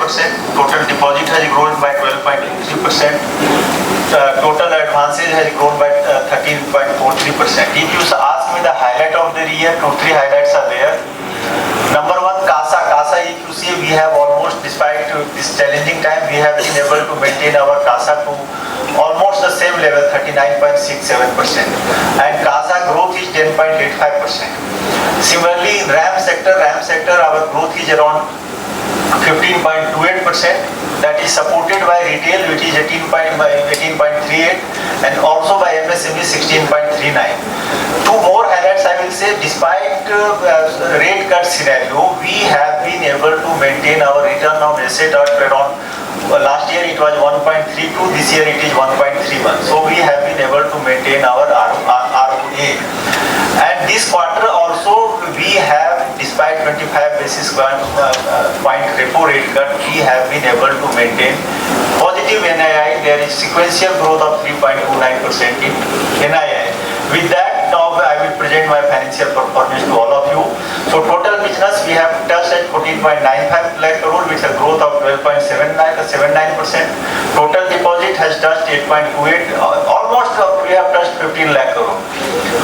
Total deposit has grown by 12.3%. Total advances has grown by 13.43%. If you ask me the highlight of the year, 2-3 highlights are there. Number one, CASA. CASA, if you see, we have almost, despite this challenging time, we have been able to maintain our CASA to almost the same level, 39.67%. And CASA growth is 10.85%. Similarly, in RAM sector, our growth is around 15.28%. That is supported by retail, which is 18.38, and also by MSME 16.39. Two more highlights I will say. Despite rate cut scenario, we have been able to maintain our return on asset at around, last year it was 1.32, this year it is 1.31. So we have been able to maintain our ROA. And this quarter also we have, despite 25 basis point repo rate cut, we have been able to maintain positive NII. There is sequential growth of 3.29% in NII. With that, now I will present my financial performance to all of you. So total business we have touched at 14.95 lakh crore with a growth of 12.79%. Total deposit has touched 8.28, almost we have touched 15 lakh crore.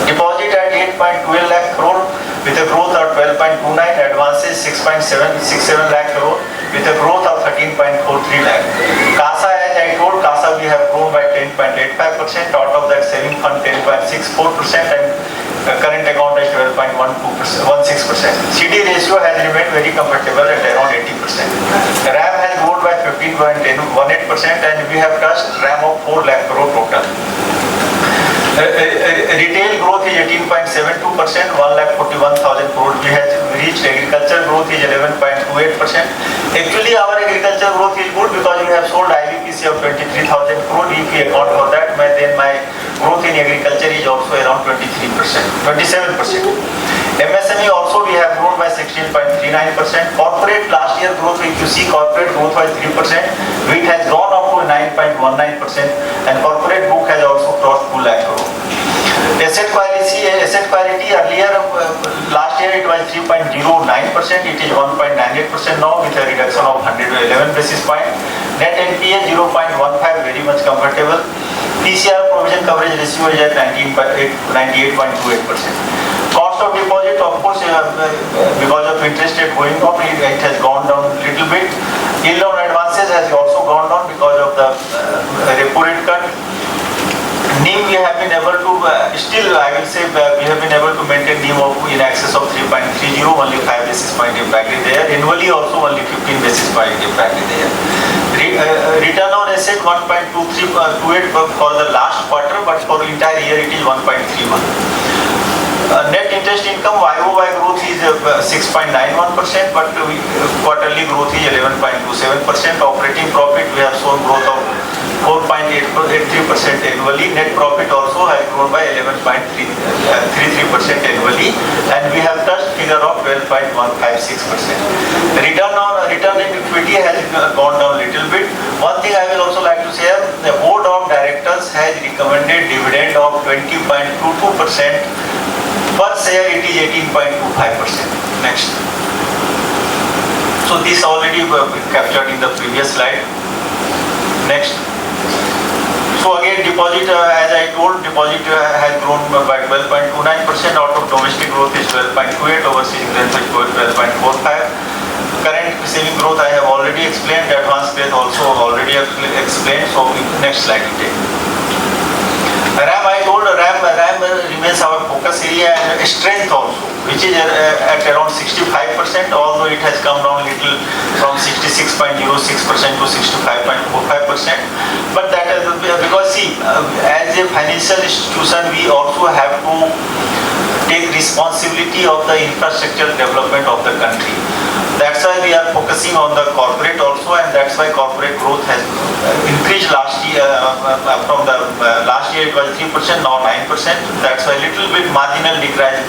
Deposit at 8.12 lakh crore with a growth of 12.29, advances 6.767 lakh crore with a growth of 13.43 lakh. CASA, as I told, CASA we have grown by 10.85%, out of that saving fund 10.64%, and current account is 12.16%. CD ratio has remained very comfortable at around 80%. RAM has grown by 15.18%, and we have touched RAM of 4 lakh crore total. Retail growth is 18.72%, 1,41,000 crore we have reached. Agriculture growth is 11.28%. Actually, our agriculture growth is good because we have sold IBPC of 23,000 crore. If we account for that, then my growth in agriculture is also around 27%. MSME also we have grown by 16.39%. Corporate last year growth, if you see, corporate growth was 3%, which has gone up to 9.19%, and corporate book has also crossed 2 lakh crore. Asset quality earlier, last year it was 3.09%, it is 1.98% now with a reduction of 111 basis point. Net NPA 0.15, very much comfortable. PCR provision coverage ratio is at 98.28%. Cost of deposit, of course, because of interest rate going up, it has gone down a little bit. Yield on advances has also gone down because of the repo rate cut. NIM we have been able to, still I will say we have been able to maintain NIM in excess of 3.30, only 5 basis point impact is there. Annually also only 15 basis point impact is there. Return on asset 1.28 for the last quarter, but for the entire year it is 1.31. Net interest income YOY growth is 6.91%, but quarterly growth is 11.27%. Operating profit we have shown growth of 4.83% annually. Net profit also has grown by 11.33% annually, and we have touched figure of 12.156%. Return in equity has gone down a little bit. One thing I will also like to share, the board of directors has recommended dividend of 20.22%. Per share it is 18.25%. Next. So this already captured in the previous slide. Next. So again, deposit, as I told, deposit has grown by 12.29%. Out of domestic growth is 12.28, overseas growth is 12.45. Current saving growth I have already explained. Advance growth also already explained. So next slide we take. RAM, I told, RAM remains our focus area and strength also, which is at around 65%, although it has come down a little from 66.06% to 65.45%. But that is because, see, as a financial institution, we also have to take responsibility of the infrastructure development of the country. That's why we are focusing on the corporate also, and that's why corporate growth has increased last year. From the last year it was 3%, now 9%. That's why little bit marginal decline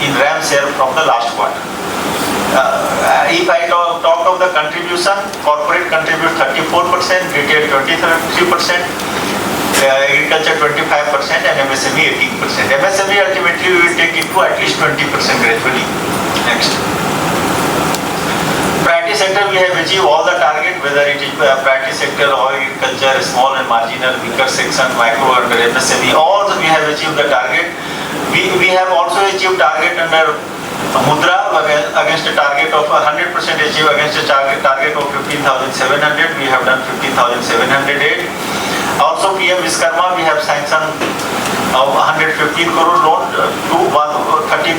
in RAM share from the last quarter. If I talk of the contribution, corporate contributes 34%, retail 23%, agriculture 25%, and MSME 18%. MSME ultimately we will take it to at least 20% gradually. Next. Priority priority sector we have achieved all the target, whether it is priority sector, oil, agriculture, small and marginal, weaker section, micro under MSME, all we have achieved the target. We have also achieved target under Mudra against a target of 100% achieved against a target of 15,700. We have done 15,708. Also PM Vishwakarma, we have sanctioned 115 crore loan to 13,000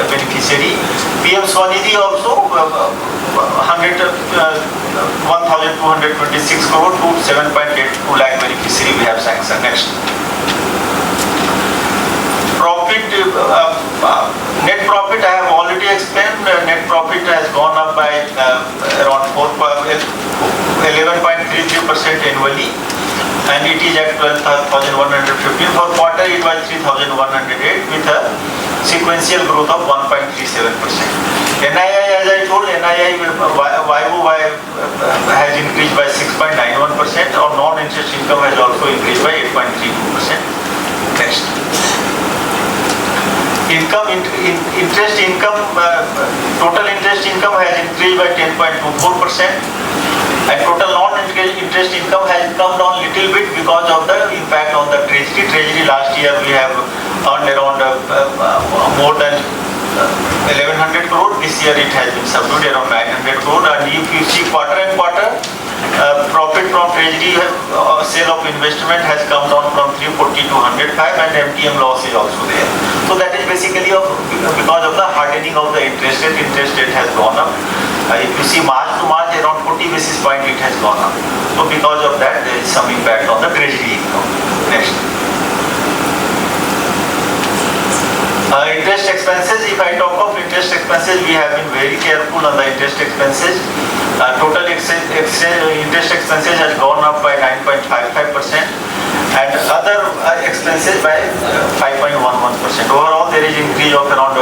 beneficiary. PM Swanidhi also 1,226 crore to 7.82 lakh beneficiary we have sanctioned. Next. Profit, net profit I have already explained. Net profit has gone up by around 11.33% annually, and it is at 12,115. For quarter it was 3,108 with a sequential growth of 1.37%. NII, as I told, NII YOY has increased by 6.91%. Or non-interest income has also increased by 8.32%. Next. Interest income, total interest income has increased by 10.24%, and total non-interest income has come down little bit because of the impact on the treasury. Treasury last year we have earned around more than 1100 crore. This year it has been subdued around 900 crore. And if you see quarter and quarter, profit from treasury sale of investment has come down from 340 to 105, and MTM loss is also there. So that is basically because of the hardening of the interest rate. Interest rate has gone up. If you see March to March, around 40 basis point it has gone up. So because of that, there is some impact on the treasury income. Next. Interest expenses, if I talk of interest expenses, we have been very careful on the interest expenses. Total interest expenses has gone up by 9.55%, and other expenses by 5.11%. Overall, there is increase of around,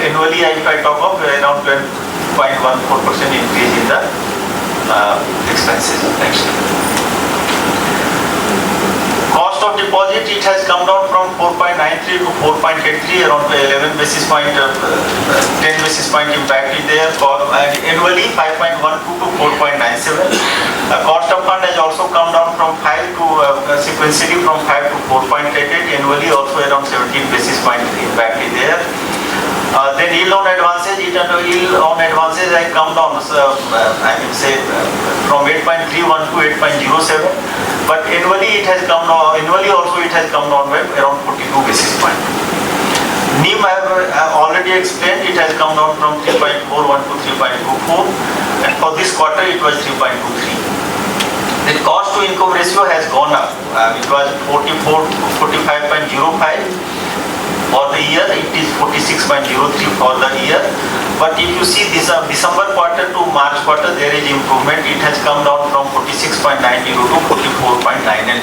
annually if I talk of around 12.14% increase in the expenses. Next. Cost of deposit, it has come down from 4.93 to 4.83, around 11 basis point, 10 basis point impact is there. And annually 5.12 to 4.97. Cost of fund has also come down from 5 to sequentially from 5 to 4.88. Annually also around 17 basis point impact is there. Then yield on advances, yield on advances has come down, I will say from 8.31 to 8.07, but annually it has come down, annually also it has come down by around 42 basis point. NIM I have already explained, it has come down from 3.41 to 3.24, and for this quarter it was 3.23. The cost to income ratio has gone up. It was 45.05. For the year, it is 46.03 for the year. But if you see this December quarter to March quarter, there is improvement. It has come down from 46.90 to 44.99%.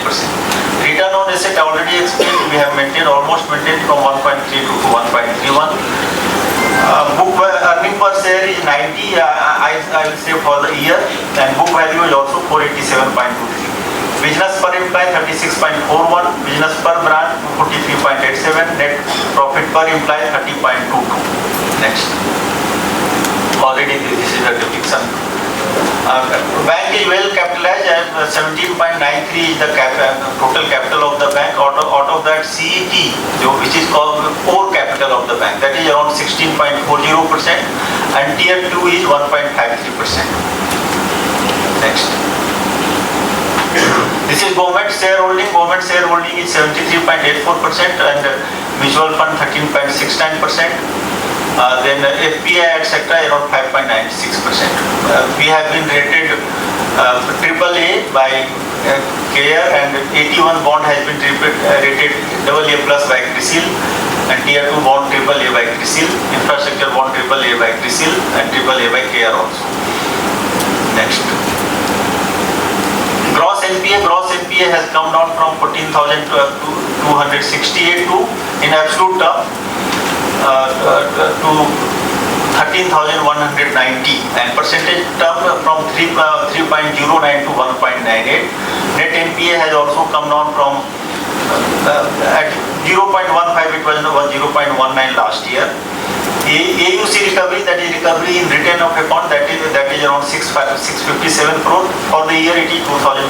Return on asset already explained. We have almost maintained from 1.32 to 1.31. Book earning per share is 90. I will say for the year, and book value is also 487.23. Business per employee 36.41, business per branch 43.87, net profit per employee 30.22. Next. Already this is a depiction. Bank is well capitalized at 17.93 is the total capital of the bank. Out of that, CET, which is called core capital of the bank, that is around 16.40%, and Tier 2 is 1.53%. Next. This is government shareholding. Government shareholding is 73.84%, and mutual fund 13.69%. Then FPI etc. around 5.96%. We have been rated AAA by CARE, and 81 bond has been rated AA plus by CRISIL, and Tier 2 bond AAA by CRISIL, infrastructure bond AAA by CRISIL, and AAA by CARE also. Next. Gross NPA has come down from 14,268 to, in absolute term, to 13,190, and percentage term from 3.09 to 1.98. Net NPA has also come down from at 0.15, it was 0.19 last year. AUC recovery, that is recovery in return of account, that is around 657 crore. For the year it is 2,508.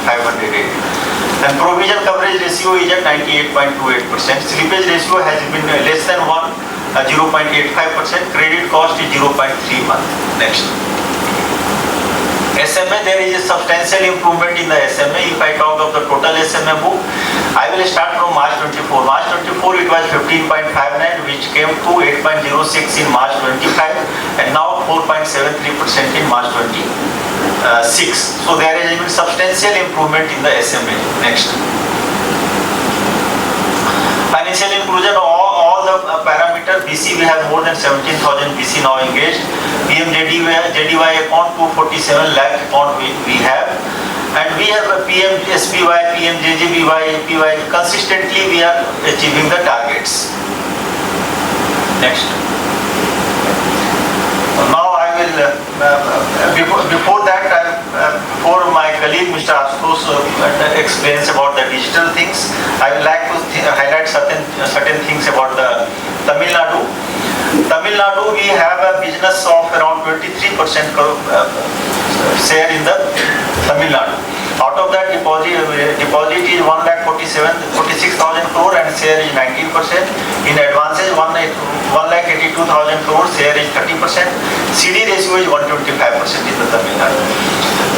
And provision coverage ratio is at 98.28%. Slippage ratio has been less than 0.85%. Credit cost is 0.31. Next. SMA, there is a substantial improvement in the SMA. If I talk of the total SMA book, I will start from March 24. March 24 it was 15.59, which came to 8.06 in March 25, and now 4.73% in March 26. So there is a substantial improvement in the SMA. Next. Financial inclusion, all the parameter. BC, we have more than 17,000 BC now engaged. JDY account 247 lakh account we have, and we have a PM SBY, PM JJBY, APY. Consistently we are achieving the targets. Next. Now I will before that before my colleague Mr. Ashutosh explains about the digital things, I would like to highlight certain things about the Tamil Nadu. Tamil Nadu, we have a business of around 23% share in the Tamil Nadu. Out of that, deposit is 1,46,000 crore and share is 19%. In advances, 1,82,000 crore, share is 30%. CD ratio is 125% in the Tamil Nadu.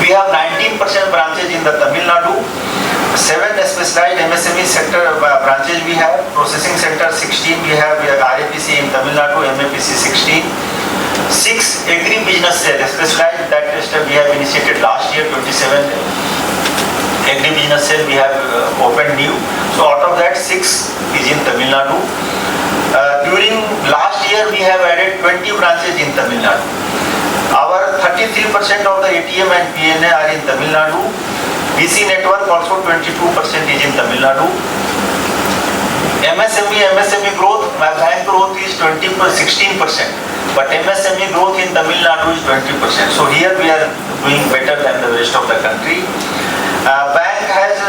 We have 19% branches in the Tamil Nadu. 7 specialized MSME sector branches we have. Processing center 16 we have RAPC in Tamil Nadu, MAPC 16. 6 agri business cell specialized, that we have initiated last year. 27 agri business cell we have opened new. So out of that 6 is in Tamil Nadu. During last year we have added 20 branches in Tamil Nadu. Our 33% of the ATM and PNA are in Tamil Nadu. BC network also 22% is in Tamil Nadu. MSME growth, my bank growth is 16%, but MSME growth in Tamil Nadu is 20%. So here we are doing better than the rest of the country. Bank has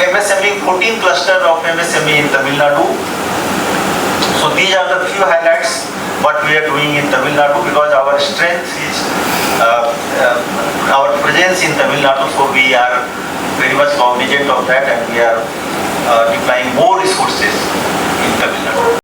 MSME, 14 cluster of MSME in Tamil Nadu. So these are the few highlights what we are doing in Tamil Nadu, because our strength is our presence in Tamil Nadu. So we are very much cognizant of that, and we are deploying more resources in Tamil Nadu.